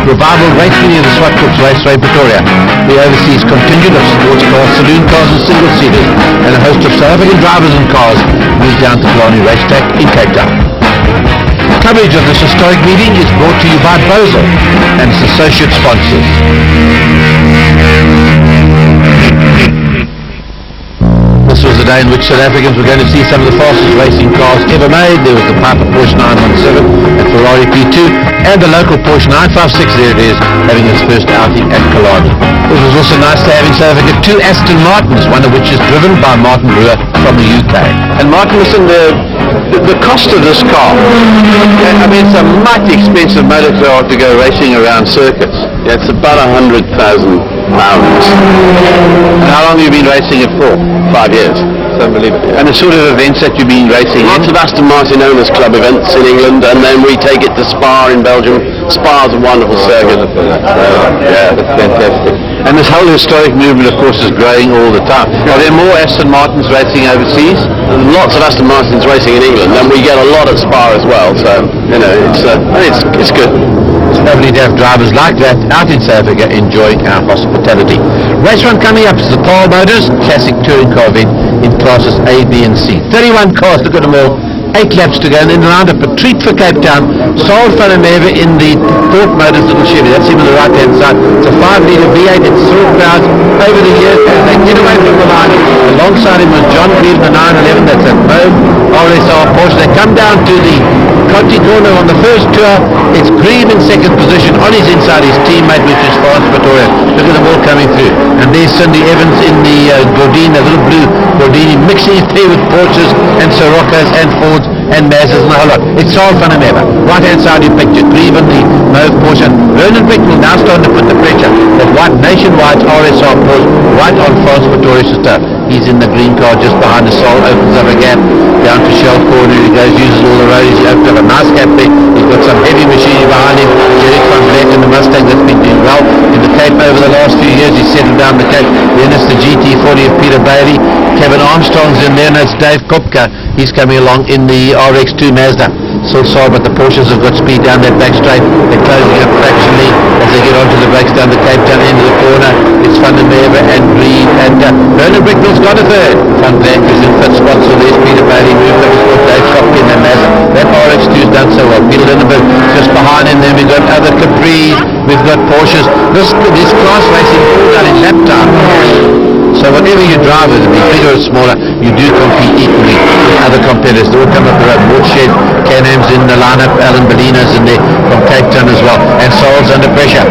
Revival Racing in the SWAT Corps Raceway, Pretoria. The overseas contingent of sports cars, saloon cars and single-seaters, and a host of South African drivers and cars moved down to Killarney Racetrack in Cape Town. Coverage of this historic meeting is brought to you by Bosal and its associate sponsors. This was the day in which South Africans were going to see some of the fastest racing cars ever made. There was the Piper Porsche 917 and Ferrari P2, and the local Porsche 956, there it is, having its first outing at Killarney. It was also nice to have in South Africa two Aston Martins, one of which is driven by Martin Brewer from the UK. And Martin, listen, the cost of this car, I mean, it's a mighty expensive motor car to go racing around circuits. Yeah, it's about £100,000. And how long have you been racing it for? 5 years. It's unbelievable. And the sort of events that you've been racing Lots of Aston Martin Owners Club events in England, and then we take it to Spa in Belgium. Spa's a wonderful circuit. Yeah, that's fantastic. And this whole historic movement, of course, is growing all the time. Are there more Aston Martins racing overseas? Lots of Aston Martins racing in England, and we get a lot at Spa as well. So it's good. It's lovely to have drivers like that out in South Africa enjoying our hospitality. Race 1 coming up is the Paul Motors Classic Touring Car event in classes A, B and C. 31 cars, look at them all. 8 laps to go, and then round up a treat for Cape Town. Saul van der Merwe in the Thorpe Motors little Chevy. That's him on the right hand side. It's a 5-litre V8. It's through crowds over the years as they get away from the line. Alongside him was John Green, the 911. That's a Mauve RSR Porsche. They come down to the Conti corner on the first tour. It's Green in second position. On his inside, his teammate, which is France Pretoria. Look at them all coming through. And there's Cindy Evans in the Gordini, the little blue Gordini, mixing it there with Porsches and Sirocco's and Fords and Mazdas and a whole lot. It's Saul van der Merwe. Right hand side you picture Grieven, the Mauve Porsche. Vernon Bicknell now starting to put the pressure. That white Nationwide RSR Porsche right on France Pretoria's stuff. He's in the green car just behind the Saul, opens up a gap down to Shell Corner. He goes, uses all the roads. He opens up a nice gap there. He's got some heavy machinery behind him. Jerry van Vleck in the Mustang that's been doing well in the Cape over the last few years. He's settled down the Cape. Then it's the GT40 of Peter Bailey. Kevin Armstrong's in there, and it's Dave Kopka. He's coming along in the RX2 Mazda. So sorry, but the Porsches have got speed down that back straight. They're closing up fractionally as they get onto the brakes down the Cape Town end of the corner. It's Van der Merwe and Reed, and Bernard Bricknell's got a third. Van Vleck is in fifth spot, so there's Peter Bailey moved up with Dave Kopka in the Mazda. That RX2's done so well. Peter Lindenberg just behind him. Then we've got other Capris, we've got Porsches. This class racing all done in lap time. So whatever you drive, whether it be bigger or smaller, you do compete equally with other competitors. They all come up the road. Woodshed, Can-Am's in the lineup, Alan Bellina's in there from Cape Town as well. And Saul's under pressure.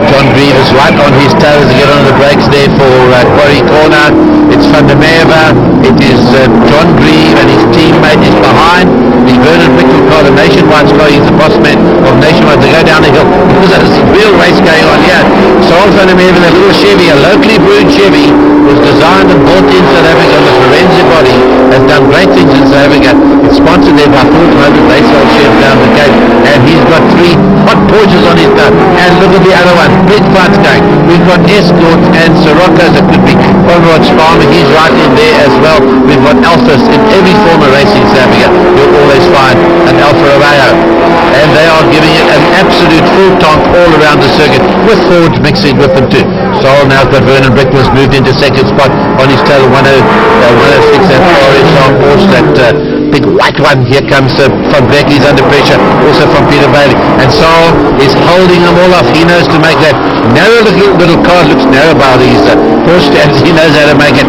John Grieve is right on his toes to get on the brakes there for Quarry Corner. It's Van der Merwe. It is John Grieve and his teammate is behind. The Vernon Bicknell car, the Nationwide car, he's the boss man of Nationwide. They go down the hill. There's a real race going on here. Saul van der Merwe, a little Chevy, a locally brewed Chevy, was designed and built in South Africa on the Forensic body, has done great things in South Africa. It's sponsored there by Ford Motor Raceway Chef down the Cape, and he's got 3 hot Porsches on his car. And look at the other one, big fights going. We've got Escorts and Sirocco's, that could be Conrad Sparmer, he's right in there as well. We've got Alphas in every form of racing in South Africa. You'll always find an Alfa Romeo, and they are giving it an absolute full tank all around the circuit, with Ford mixing with them too. Saul now's got Vernon Bricknell's moved into second spot on his tail, 106, that RSR Porsche, that big white one. Here comes Van Vleck, he's under pressure, also from Peter Bailey, and Saul is holding them all off. He knows to make that narrow little car, looks narrow by these Porsche stands. He knows how to make it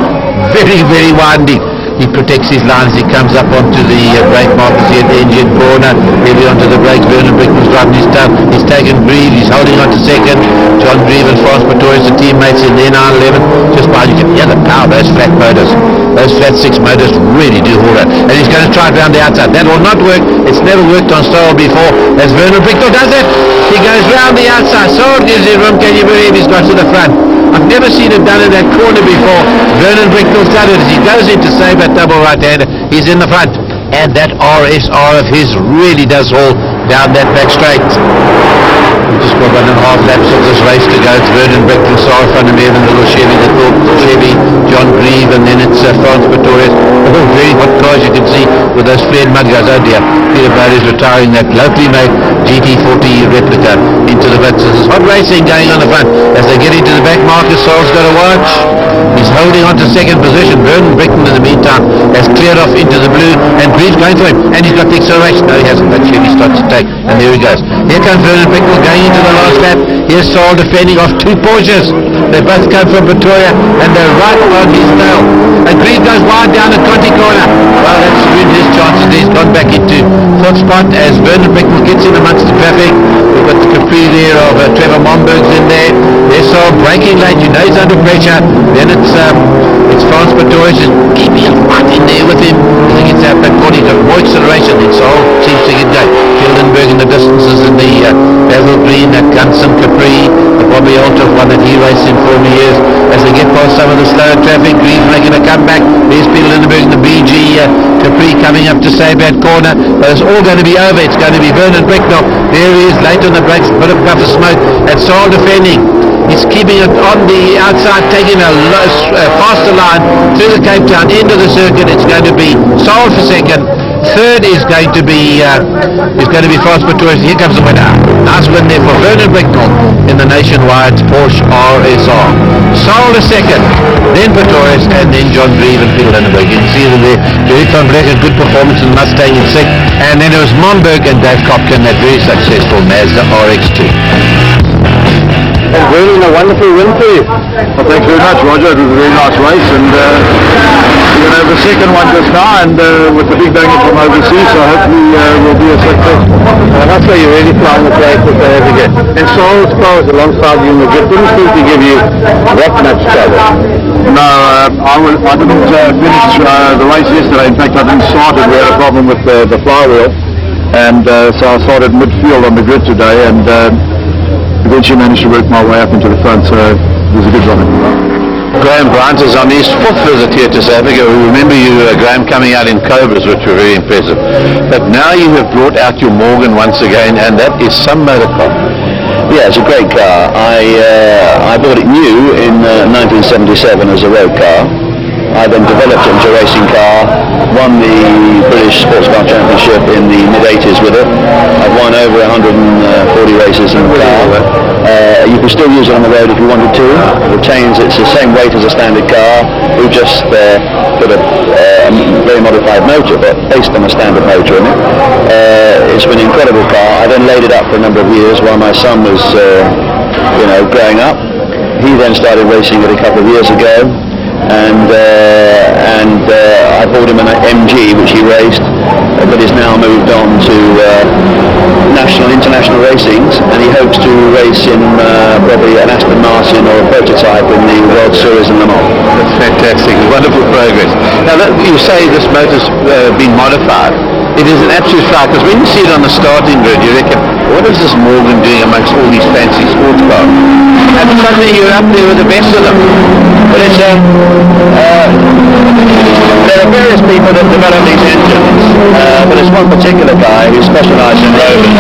very, very winding. He protects his lines. He comes up onto the brake markers here at the engine corner, heavy onto the brakes. Vernon Bricknell's driving his town. He's taken Grieve. He's holding on to second. John Grieve and France Pretorius, the teammates in their 911. Just behind, you can hear the power of those flat motors. Those flat 6 motors really do hold it. And he's going to try it around the outside. That will not work. It's never worked on Saul before. As Vernon Bricknell does it, he goes round the outside. Saul gives him room. Can you believe he's got to the front? I've never seen him done in that corner before. Vernon Bricknell's done it as he goes in to save that double right-hander. He's in the front. And that RSR of his really does haul down that back straight. We've just got 1.5 laps of this race to go. It's Vernon Brickle, Sarah van der Meer, and little Chevy, the Thorpe Chevy, John Grieve, and then it's France Pretorius. Oh, very hot cars you can see with those flared mudguards. Oh dear, Peter Bowyer is retiring that locally made GT40 replica into the pits. There's hot racing going on the front. As they get into the back, Marcus Saul's got to watch. He's holding on to second position. Vernon Brickle in the meantime has cleared off into the blue, and Grieve's going for him, and he's got the acceleration. No, he hasn't, but Chevy starts to take, and there he goes. Here comes Vernon Brickle going into the last lap. Here's Saul defending off two Porsches. They both come from Pretoria, and they're right on his tail. And Grieve goes wide down at Conti corner. Well, that's ruined his chances. He's gone back into fourth spot as Vernon Brickle gets in amongst the traffic. We've got the Capri there of Trevor Momberg's in there. There's Saul braking late. You know he's under pressure. Then it's France Pretorius is keeping it right in there with him. I think it's that body got more acceleration. Then Saul seems to get going. Kildenberg in the distances in the Basil Green, that Gunson Capri, the Bobby Althoff one that he raced in former years. As they get past some of the slower traffic, Green making a comeback. There's Peter Lindenberg in the BG Capri coming up to Sabad corner. But it's all going to be over. It's going to be Vernon Bricknell. There he is, late on the brakes, a bit of puff of smoke, and Saul defending. He's keeping it on the outside, taking a faster line through the Cape Town into the circuit. It's going to be Saul for second. Third is going to be France Pretorius. Here comes the winner. Nice win there for Vernon Bricknell in the Nationwide Porsche RSR. Saul the second, then Pretorius, and then John Grieve and Peter Lindenberg. You can see them there. Derek van Vleck, a good performance in the Mustang in sixth, and then it was Momberg and Dave Kopkin, that very successful Mazda RX-2. And really a wonderful win for you. Well, thanks very much, Roger. It was a very nice race, and we're going to have the second one just now, and with the big bangers from overseas, so hopefully we'll be a success. That's why you're really flying the place with again. And Saul's cars alongside you in the grid didn't seem to give you that much trouble. No, I didn't finish the race yesterday. In fact, I didn't start it. We had a problem with the flywheel, and so I started midfield on the grid today, and eventually managed to work my way up into the front, so it was a good run. Graham Bryant is on his fourth visit here to South Africa. We remember you, Graham, coming out in Cobras, which were very impressive. But now you have brought out your Morgan once again, and that is some motor car. Yeah, it's a great car. I bought it new in 1977 as a road car. I then developed it into a racing car, won the British Sports Car Championship in the mid-80s with it. I've won over 140 races in the car. You can still use it on the road if you wanted to. It retains, it's the same weight as a standard car. We just put a very modified motor, but based on a standard motor in it. It's been an incredible car. I then laid it up for a number of years while my son was growing up. He then started racing it a couple of years ago. And I bought him an MG which he raced, but he's now moved on to international racings, and he hopes to race in probably an Aston Martin or a prototype in the World Series in Le Mans. That's fantastic, wonderful progress. Now you say this motor's been modified. It is an absolute fact, because when you see it on the starting grid, you reckon, what is this Morgan doing amongst all these fancy sports cars? And suddenly you're up there with the best of them. But it's there are various people that develop these engines, but there's one particular guy who specialises in rovers.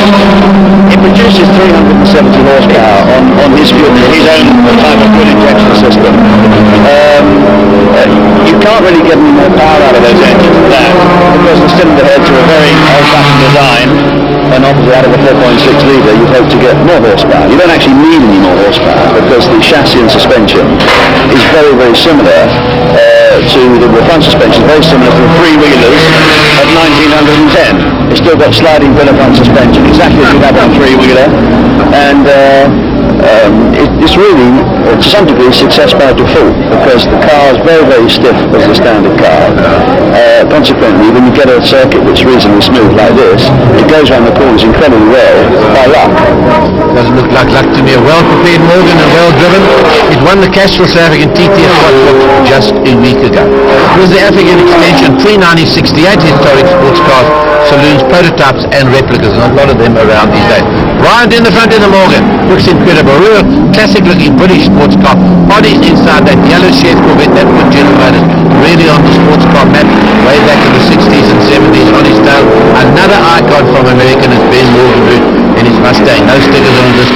He produces 370 horsepower on his own type of fuel injection system. You can't really get any more power out of those engines than that, because the cylinder heads are a very old-fashioned design, and obviously out of the 4.6 litre you'd hope to get more horsepower. You don't actually need any more horsepower, because the chassis and suspension is very, very similar to the front suspension, very similar to the three-wheelers of 1910. It's still got sliding pillar front suspension, exactly as you have on a three-wheeler, and it's really, to some degree, success by default, because the car is very, very stiff as a standard car. Consequently, when you get a circuit that's reasonably smooth like this, it goes around the corners incredibly well by luck. Doesn't look like luck to me. A well-prepared Morgan and well-driven. It won the Castrol South African TTF Hotfoot just a week ago. It was the African extension pre-1968 historic sports cars, saloons, prototypes and replicas, and a lot of them around these days. Bryant in the front in the Morgan. Looks incredible. Real classic-looking British sports car. Bodies inside that yellow Chef Corvette that put General Motors really on the sports car map way back in the 60s and 70s on his tail. Another icon from American is Ben Morgan in his Mustang. No stickers on this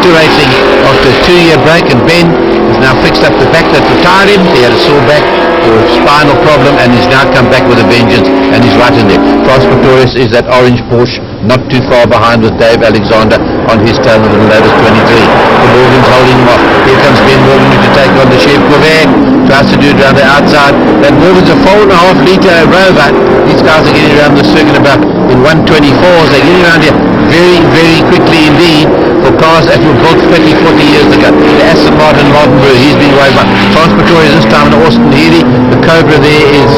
to racing after a 2-year break, and Ben has now fixed up the back that retired him. He had a sore back or a spinal problem, and he's now come back with a vengeance, and he's right in there. France Pretorius is that orange Porsche, not too far behind with Dave Alexander on his tail with the latest 23. The Morgan's holding him off. Here comes Ben Morgan to take on the Springbk. Tries to do it around the outside. That Morgan's a 4.5 litre Rover. These guys are getting around the circuit about in 124s. They're getting around here very, very quickly indeed for cars that were built 30, 40 years ago. The Aston Martin Brew, he's been way by. France Pretorius this time in Austin Healy. The Cobra there is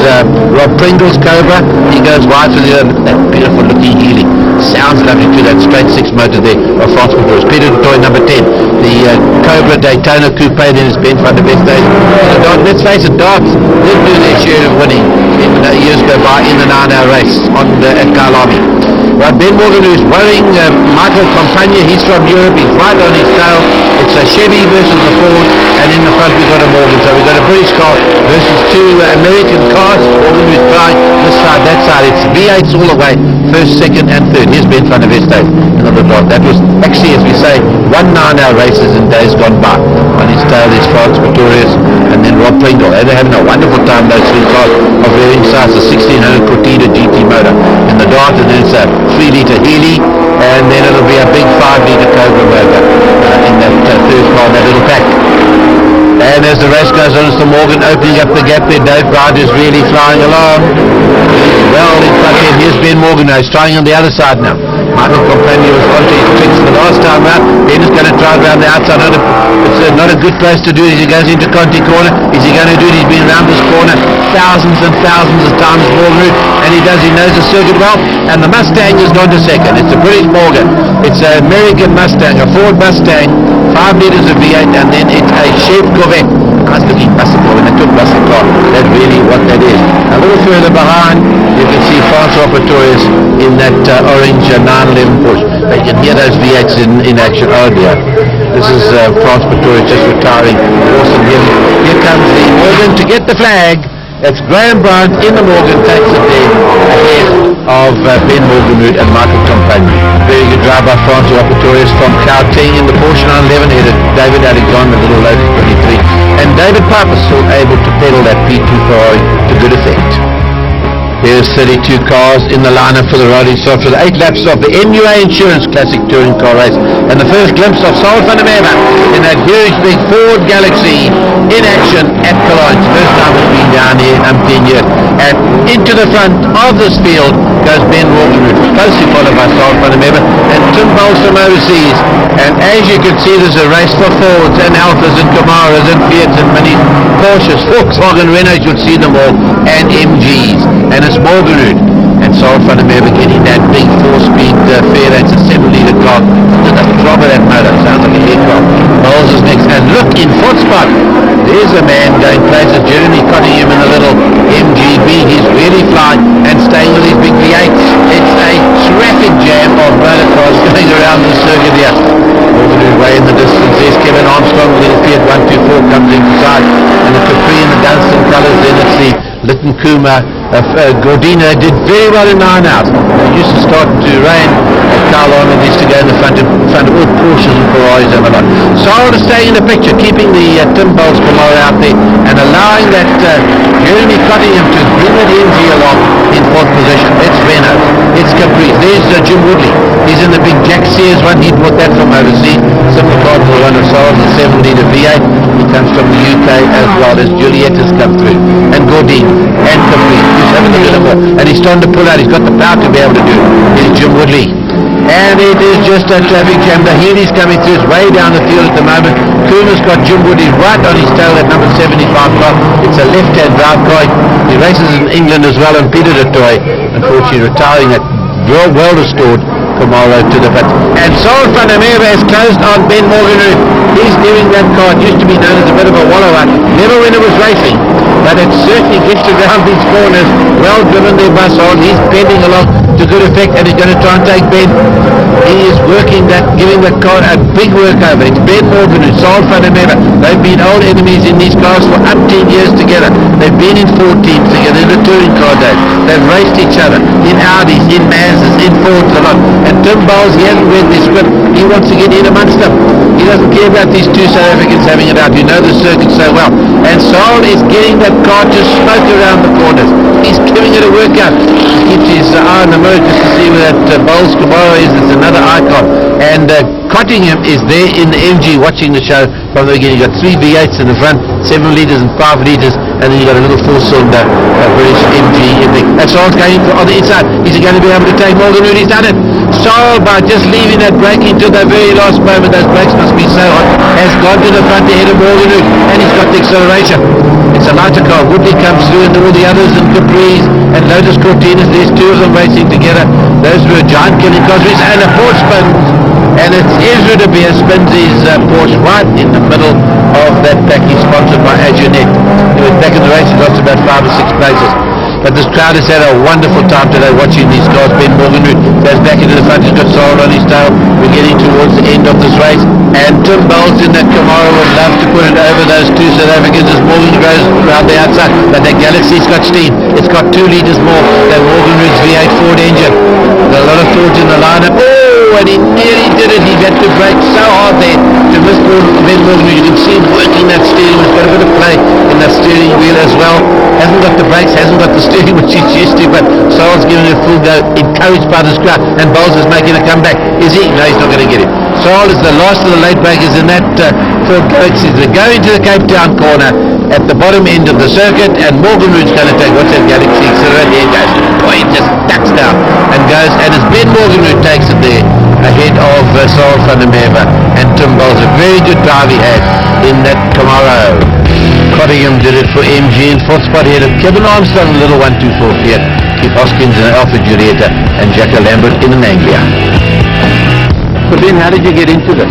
Rob Pringle's Cobra. He goes wide for that beautiful looking Healy. Sounds lovely too, that straight 6 motor there of France Pretorius. Peter Toy number 10. The Cobra Daytona Coupe in his Ben van der Best days. Let's face it, darts did do their share of winning in years go by in the 9-hour race at Killarney. Well, Ben Morgan, who's worrying Michael Campagna, he's from Europe, he's right on his tail. It's a Chevy versus a Ford, and in the front we've got a Morgan. So we've got a British car versus 2 American cars. Morgan who's flying this side, that side. It's V8s all the way, first, second and third. Here's Ben van der Best days. That was actually, as we say, 1 9-hour races in days gone by. On his tail is France Pretorius and then Rob Pringle. They're having a wonderful time, those 3 cars of varying size. A 1600 Cortina GT motor in the Dart, and then it's a 3 litre Healy, and then it'll be a big 5 litre Cobra motor in that third car, that little pack. And as the race goes on, it's the Morgan opening up the gap there. Dave Ryder's really flying along. He's well in front of him. Here's Ben Morgan now. He's trying on the other side now. Michael Campagna was onto his tricks the last time round. Ben is going to try around the outside. It's not a good place to do it as he goes into Conti corner. Is he going to do it? He's been around this corner thousands and thousands of times, Morgan, and he knows the circuit well. And the Mustang has gone to second. It's a British Morgan. It's an American Mustang, a Ford Mustang, 5 litres of V8, and then it's a Springbk. Nice looking muscle car. When they took muscle car, that's really what that is. A little further behind, you can see France Pretorius in that orange 911 Porsche. They can hear those V8s in action. Oh dear. This is France Pretorius just retiring. Awesome. Here comes the Morgan to get the flag. It's Graham Bryant in the Morgan, takes it there ahead of Ben Morgan and Michael Campagna. Very good drive by France Pretorius from Gauteng in the Porsche 911, headed David Alexander, a little Lotus 23, and David Piper still able to pedal that P2 Ferrari to good effect. Here's 32 cars in the lineup for the Roddy Soft for the 8 laps of the MUA Insurance Classic Touring Car Race, and the first glimpse of Saul van der Merwe in that huge big Ford Galaxy in action at Killarney. First time it's been down here in 10 years. And into the front of this field goes Ben Morgan, closely followed by Saul van der Merwe and Tim Bowles from overseas. And as you can see, there's a race for Fords and Alphas and Camaras and Fiats and Minis, Porsches, Volkswagen, Renaults, you'll see them all, and MGs. And it's Morgan and Saul van der Merwe getting that big 4-speed fair. That's a 7-litre car. Look at the throb of that motor. Sounds like a aircraft. Bowles is next. And look, in fourth spot, there's a man going places. Jeremy Cottingham in a little MGB. He's really flying and staying with his big V8s. It's a traffic jam of motor cars going around the circuit here. Morgan way in the distance. There's Kevin Armstrong. The Fiat 124 comes inside. And the Capri and the Dunstan colours. Then it's the Lytton Kuma Gordina did very well in 9 hours. It used to start to rain at Killarney, and used to go in the front of all Porsches and Ferraris and a lot. So I want to stay in the picture, keeping the Tim Bowles Camaro out there and allowing that Jeremy Cottingham to bring that MG along in 4th position. It's Renault, it's Caprice. There's Jim Woodley. He's in the big Jack Sears one. He brought that from overseas. Simple car for one of Saul's, a 7-litre V8. He comes from the UK as well as Juliet has come through. And Gordine and Caprice. He's having a little more. And he's starting to pull out. He's got the power to be able to do it. Here's Jim Woodley. And it is just a traffic jam. The Healy's coming through. It's way down the field at the moment. Kuma's got Jim Woodley right on his tail, that number 75 car. It's a left-hand drive car. He races in England as well. And Peter Toy, unfortunately, retiring at well-restored Camaro to the pit. And Saul van der Merwe has closed on Ben Morgan. He's doing that car. It used to be known as a bit of a wallower. Never when it was racing, but it certainly gets around these corners. Well driven there by Saul. He's bending along to good effect, and he's going to try and take Ben. He is working that, giving the car a big workover. It's Ben Morgan and Saul van der Merwe. They've been old enemies in these cars for up 10 years together. They've been in 4 teams together in the touring car days. They've raced each other in Audis, in Mazdas, in Fords a lot. and Tim Bowles, he hasn't read the script. He wants to get in amongst them. He doesn't care about these two South Africans having it out. You know the circuit so well. And Saul is getting that car to smoke around the corners. He's giving it a workout. He keeps his eye on the mirror just to see where that Bowles tomorrow is. It's another icon. And Cottingham is there in the MG watching the show from the beginning. You've got 3 V8s in the front, 7 litres and 5 litres, and then you've got a little 4-cylinder British MG in there. And Saul's going on the inside. Is he going to be able to take Morgan Root? He's done it. Saul, by just leaving that braking to the very last moment, those brakes must be so hot, has gone to the front ahead of Morgan Root, and he's got the acceleration. It's a lighter car. Woodley comes through, and all the others, and Capri's, and Lotus Cortinas. There's 2 of them racing together. Those were giant killing cars, and a Porsche spins. And it's Ezra De Beer spins his Porsche right in the middle of that pack. He's sponsored by Adunet. He was back in the race, he lost about 5 or 6 places. But this crowd has had a wonderful time today watching these cars. Ben Morgan Root goes back into the front, he's got Saul on his tail. We're getting towards the end of this race. And Tim Bowles in that Camaro would love to put it over those 2 South Africans as Morgan goes around the outside. But that Galaxy's got steam. It's got 2 litres more than Morgan Root's V8 Ford engine. There's a lot of Fords in the lineup. And he nearly did it. He had to brake so hard there to miss Ben Morgan. You can see him working that steering. He's got a bit of play in that steering wheel as well. Hasn't got the brakes, hasn't got the steering which he's used to, but Saul's giving it a full go, encouraged by this crowd, and Bowles is making a comeback. Is he? No, he's not going to get it. Saul is the last of the late breakers in that Ford Galaxy. They go into the Cape Town corner at the bottom end of the circuit, and Morgan Root's going to take, what's that Galaxy accelerator? There he goes. Boy, he just ducks down and goes, and as Ben Morgan Root takes it there, ahead of Saul van der Merwe and Tim Bowles. A very good drive he had in that Camaro. Cottingham did it for MG in 4th spot ahead of Kevin Armstrong, a little 124 Fiat, Keith Hoskins in an Alfa Giulietta, and Jacques Lambert in an Anglia. So Ben, how did you get into this?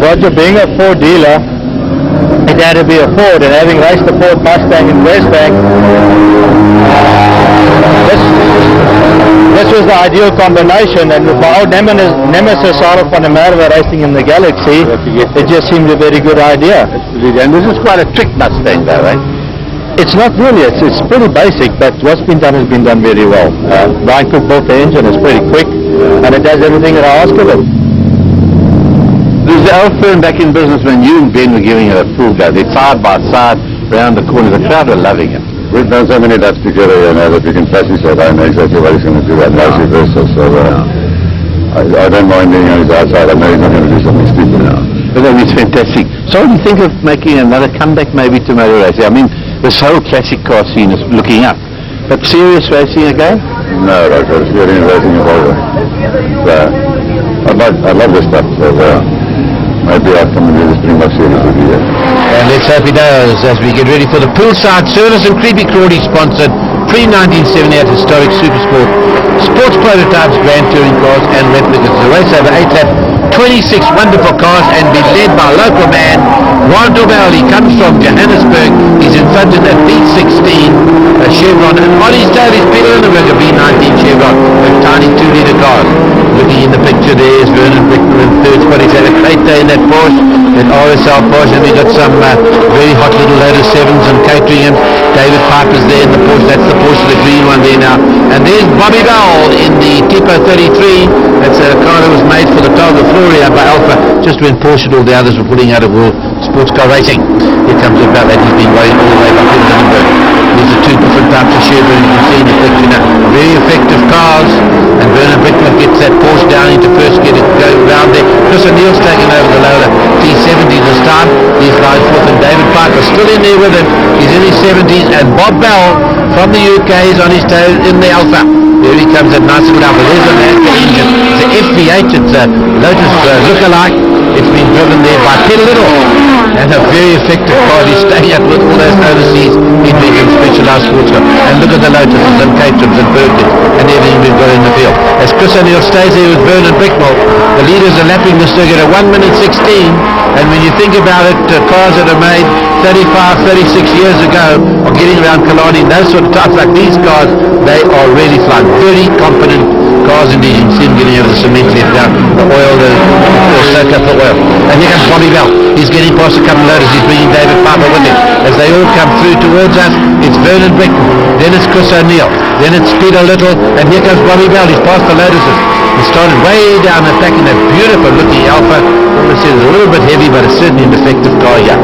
Roger, being a Ford dealer, it had to be a Ford, and having raced the Ford Mustang in Westbank, this was the ideal combination, and with my old nemesis Sarah van der Merwe racing in the Galaxy, it just seemed a very good idea. And this is quite a trick Mustang though, right? It's not really, it's pretty basic, but what's been done has been done very well. Brian Cook built the engine, it's pretty quick, and it does everything that I ask of it. There's the old firm back in business when you and Ben were giving it a full go. They're side by side, round the corner. The crowd were loving it. We've done so many laps together, you know, that we can practice that. I know exactly what he's going to do, and vice versa. So I don't mind being on his outside. I know he's not going to do something stupid now. But that is fantastic. So do you think of making another comeback maybe to motor racing? I mean, this whole classic car scene is looking up. But serious racing again? No, Roger, it's really racing involved. I love this stuff. So maybe I'll come and do the Springbk series with you. And let's hope he does as we get ready for the poolside service and Creepy Crawley sponsored pre-1978 historic Supersport sports prototypes, grand touring cars and replicas. The race over 8 laps, 26 wonderful cars, and be led by local man Ron Dobell. He comes from Johannesburg. He's in front in that B16 Chevron, and on his tail is Peter Lindenberg, a B19 Chevron, with tiny 2-litre cars. Looking in the picture there is Vernon Brickman in 3rd spot. He's had a great day in that Porsche, that RSL Porsche, and we've got some very hot little Lotus 7s and catering him. David Piper's there in the Porsche. That's the Porsche, the green one there now. And there's Bobby Bell in the Tipo 33. That's a car that was made for the Targa Floria by Alfa, just when Porsche and all the others were putting out of world sports car racing. Here comes about that. He's been waiting all the way by Peter Lindenberg. These are 2 different types of Chevron. You can see in the picture now. Very effective cars. And Vernon Brickman gets that Porsche down into first gear to go around there. Chris O'Neill's taken over the Lola T70 this time. He's line 4th, and David Piper still in there with him. He's in his 70s, and Bob Bell from the UK is on his tail in the Alpha. There he comes, that nice little Alpha. There's an Alpha engine. It's an FV8. It's a Lotus look-alike. It's been driven there by Peter Little, and a very effective car. He's staying up with all those overseas Henwick and specialised sports cars. And look at the Lotuses and Caterhams and Birkins and everything we've got in the field. As Chris O'Neill stays there with Vernon Brickman, the leaders are lapping the circuit at 1 minute 16. And when you think about it, cars that are made 35, 36 years ago are getting around Killarney, those sort of types like these cars, they are really flying. Very competent cars indeed. You can see them getting over the cement left down, the oil, the soak up the oil. And here comes Bobby Bell. He's getting past a couple of loaders. He's bringing David Piper with him. As they all come through towards us, it's Vernon Brickman, then it's Chris O'Neill, then it's Peter Little, and here comes Bobby Bell. He's past the lotuses. started way down the back in that beautiful looking Alpha. As I said, it's a little bit heavy, but it's certainly an effective car here.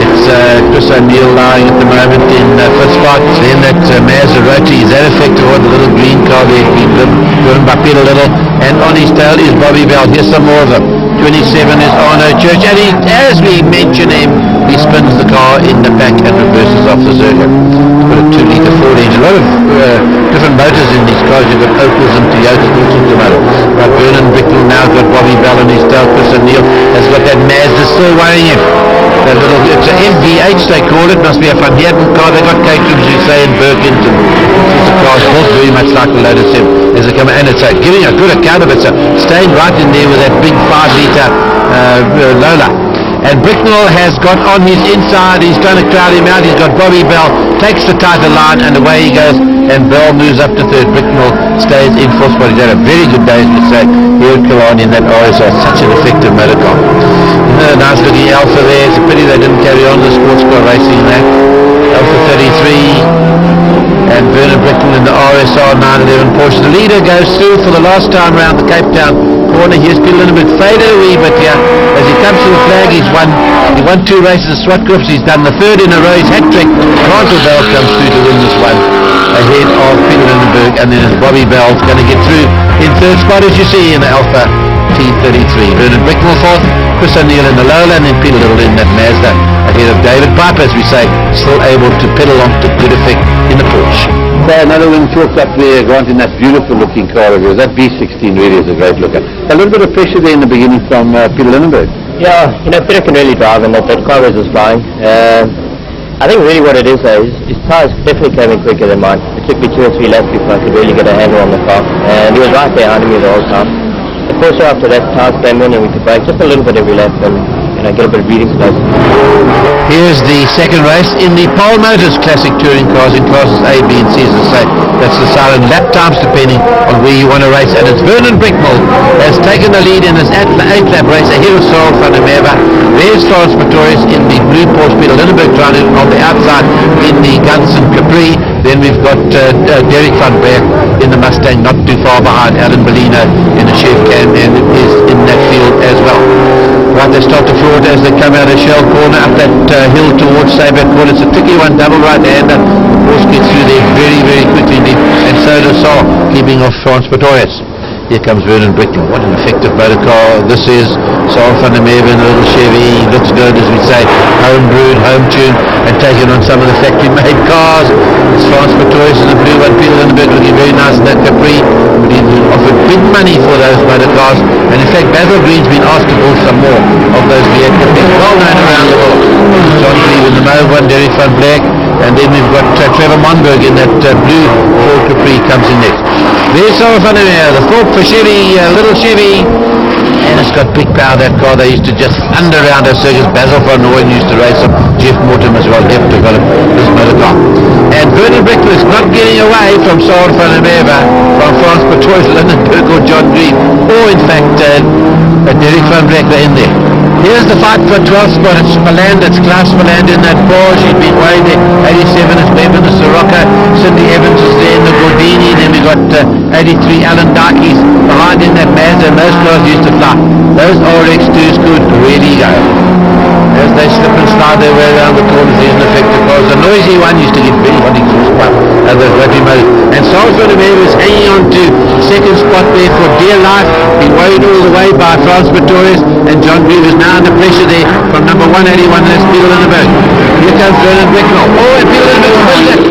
It's Chris O'Neill lying at the moment in fifth spot. Then that Maserati, is that effective or the little green car there being driven by Peter Little, and on his tail is Bobby Bell. Here's some more of them. 27 is Arno Church, and as we mention him, he spins the car in the back and reverses off the circuit. He's got a 2-litre Ford engine. A lot of different motors in these cars. You've got Opels and Toyotas, all sorts of motors. But Vernon Bricknell now got Bobby Bell on his tail. Chris O'Neill has got that Mazda still worrying him. That little, it's an MVH they call it, must be a Van Heerden car. They got caterings, you say, in Burkington. It's a car built very much like the Lotus M as they come in, and it's giving a good account of it, so staying right in there with that big 5-litre Lola. And Bricknell has got on his inside, he's trying to crowd him out, he's got Bobby Bell, takes the title line, and away he goes, and Bell moves up to third. Bricknell stays in fourth spot. He's had a very good day, as we say, here at Killarney in that RSR, such an effective motor car. Nice looking Alpha there. It's a pity they didn't carry on the sports car racing in that. Alpha 33 and Vernon Bricknell in the RSR 911 Porsche. The leader goes through for the last time around the Cape Town corner. Here's been a little bit faded a wee bit here. As he comes to the flag, he won 2 races at Swartkrifts. He's done the 3rd in a row. He's hat-trick. Grantal Bell comes through to win this one ahead of Peter Lindenberg, and then Bobby Bell's going to get through in 3rd spot, as you see, in the Alpha T33. Vernon Bricknell 4th, Chris O'Neill in the Lola, and then Peter Little in that Mazda ahead of David Piper, as we say, still able to pedal on to good effect in the Porsche. So another one chalked up there, Grant, in that beautiful looking car of yours. That B16 really is a great looker. A little bit of pressure there in the beginning from Peter Lindenberg. Yeah, Peter can really drive, and that car was just flying. I think really what it is though, his tires definitely came in quicker than mine. It took me 2 or 3 laps before I could really get a handle on the car, and he was right behind me the whole time. Of course, after that, tires came in and we could brake just a little bit every lap and get a bit of breathing space. Here's the second race in the Pole Motors Classic Touring Cars in classes A, B and C, as I say. That's the silent lap times depending on where you want to race, and it's Vernon Bricknell has taken the lead in this 8th lap race ahead of Saul van der Merwe. There's Frans Pretorius in the blue Porsche, Peter Lindenberg trying it on the outside in the Gunson Capri. Then we've got Derek van Berg in the Mustang, not too far behind Alan Bellino in the Chef Cam, and it is in that field as well. Right, they start to floor as they come out of Shell Corner up that hill towards Sabre Corner. It's a tricky one, double right-hander. The Porsche gets through there very, very quickly indeed, and so does Saul, keeping off Frans Pretorius. Here comes Vernon Bricknell. What an effective motor car this is. Saul van der Merwe in a little Chevy. Looks good, as we say, home brewed, home tuned, and taking on some of the factory-made cars. It's Frans Pretorius in the blue one. Peter Lindenberg looking very nice in that Capri. But he offered big money for those motor cars. And in fact, Basil Green's been asked to build some more of those vehicles. They're well known around the world. John Green in the Mauve one, Derek van Black. And then we've got Trevor Monberg in that blue Ford Capri comes in next. There's Saul van der Merwe, the Ford for Chevy, little Chevy. And it's got big power, that car. They used to just thunder around our circuits. Basil van Nooyen used to race them. Jeff Mortimer as well helped develop this motor car. And Vernon Bricknell is not getting away from Saul van der Merwe, from Frans Pretorius, Lindenberg or John Green, or in fact Derek van Black in there. Here's the fight for 12th spot. It's Spillane, it's Klaus Spillane in that Porsche. He's been way there. 87 is Bevan, the Sirocco. Cindy Evans is there in the Gordini. Then we got 83 Alan Darkies behind in that Mazda. And those cars used to fly. Those RX2s could really go. As they slip and slide their way around the corners, there's an effective cars. The noisy one used to get very hot exhaust pipe out of those rotary motors. And Saul van der Merwe is hanging on to 2nd spot there for dear life. Been worried all the way by Frans Pretorius, and John Green is now under pressure there from number 181, and that's Peter Lindenberg. Here comes Vernon Bricknell. Oh, and Peter Lindenberg spins it.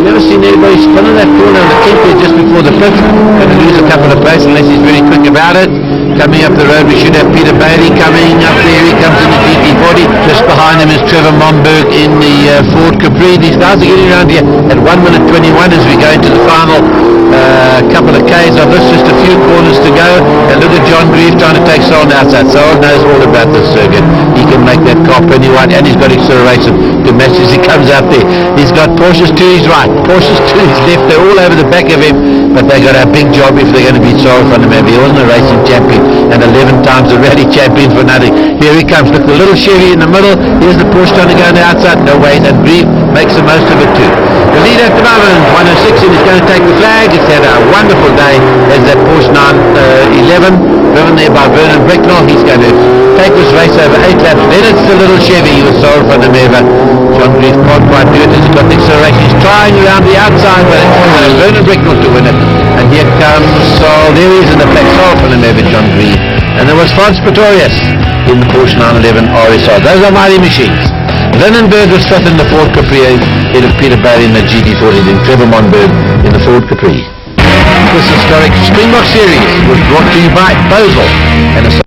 Never seen anybody spinning that corner on the keep there just before the pit. Going to lose a couple of places unless he's very quick about it. Coming up the road, we should have Peter Bailey coming up there. He comes in the GT40. Just behind him is Trevor Monberg in the Ford Capri. These guys are getting around here at 1 minute 21 as we go into the final couple of Ks of this. Just a few corners to go. And look at John Grieve trying to take Saul outside. Saul knows all about this circuit. He can make that car penny white, and he's got acceleration to match as he comes out there. He's got Porsches to his right, Porsches to his left. They're all over the back of him, but they got a big job if they're going to beat Saul van der Merwe. He wasn't a racing champion, and 11 times a rally champion for nothing. Here he comes. Look, the little Chevy in the middle. Here's the Porsche trying to go on the outside. No way, and Grieve makes the most of it too. The leader at the moment, 106, and he's going to take the flag. It's had a wonderful day as that Porsche 911, driven there by Vernon Bricknell. He's going to take this race over 8 laps. Then it's the little Chevy he was sold from him ever. John Greaves can't quite do it as he's got the acceleration. He's trying around the outside, but it's Vernon Bricknell to win it. And here comes Saul. There he is in the black Saul from him ever, John Greaves. And there was Franz Pretorius in the Porsche 911 RSR. Those are mighty machines. Lindenberg was fifth in the Ford Capri, ahead of Peter Barry in the GT40, then Trevor Monberg in the Ford Capri. This historic Springbok series was brought to you by Bosal and